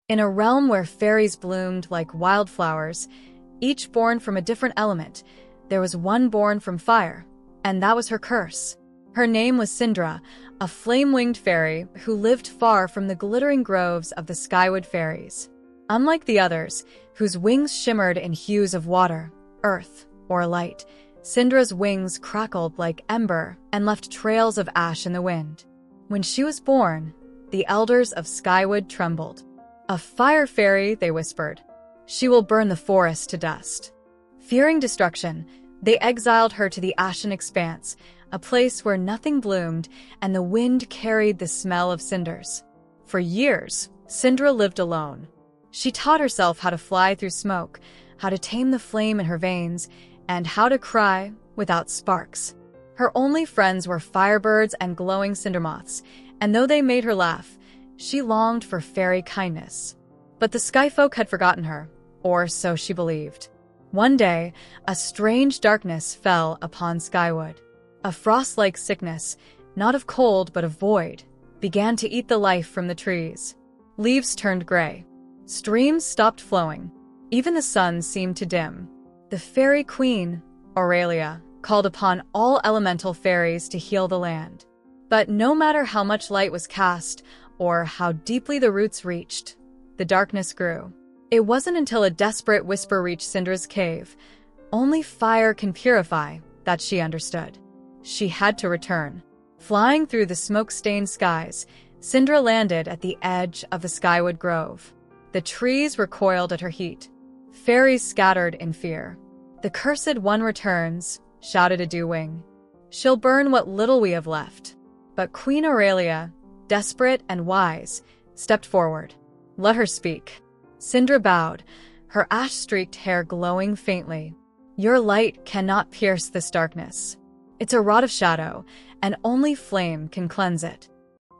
In a realm where fairies bloomed like wildflowers, each born from a different element, there was one born from fire, and that was her curse. Her name was Cindra, a flame-winged fairy who lived far from the glittering groves of the Skywood fairies. Unlike the others, whose wings shimmered in hues of water, earth, or light, Cindra's wings crackled like ember and left trails of ash in the wind. When she was born, the elders of Skywood trembled. "A fire fairy," they whispered. "She will burn the forest to dust." Fearing destruction, they exiled her to the Ashen Expanse, a place where nothing bloomed and the wind carried the smell of cinders. For years, Cindra lived alone. She taught herself how to fly through smoke, how to tame the flame in her veins, and how to cry without sparks. Her only friends were firebirds and glowing cinder moths, and though they made her laugh, she longed for fairy kindness. But the skyfolk had forgotten her, or so she believed. One day, a strange darkness fell upon Skywood. A frost-like sickness, not of cold but of void, began to eat the life from the trees. Leaves turned gray. Streams stopped flowing. Even the sun seemed to dim. The fairy queen, Aurelia, called upon all elemental fairies to heal the land. But no matter how much light was cast, or how deeply the roots reached, the darkness grew. It wasn't until a desperate whisper reached Cindra's cave, "Only fire can purify," that she understood. She had to return. Flying through the smoke-stained skies, Cindra landed at the edge of the Skywood Grove. The trees recoiled at her heat. Fairies scattered in fear. "The cursed one returns," shouted a dew-wing. "She'll burn what little we have left." But Queen Aurelia, desperate and wise, stepped forward. "Let her speak." Cindra bowed, her ash-streaked hair glowing faintly. "Your light cannot pierce this darkness. It's a rod of shadow, and only flame can cleanse it."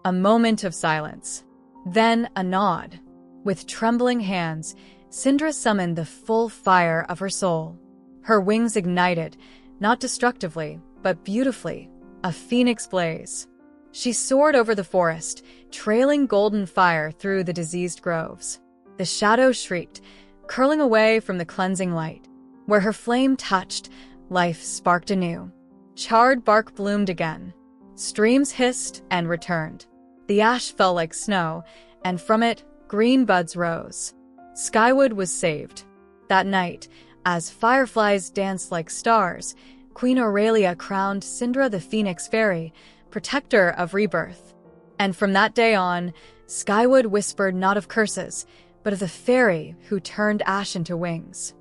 A moment of silence. Then a nod. With trembling hands, Cindra summoned the full fire of her soul. Her wings ignited, not destructively, but beautifully, a phoenix blaze. She soared over the forest, trailing golden fire through the diseased groves. The shadows shrieked, curling away from the cleansing light. Where her flame touched, life sparked anew. Charred bark bloomed again. Streams hissed and returned. The ash fell like snow, and from it, green buds rose. Skywood was saved. That night, as fireflies danced like stars, Queen Aurelia crowned Cindra the Phoenix Fairy, protector of rebirth. And from that day on, Skywood whispered not of curses, but of the fairy who turned ash into wings.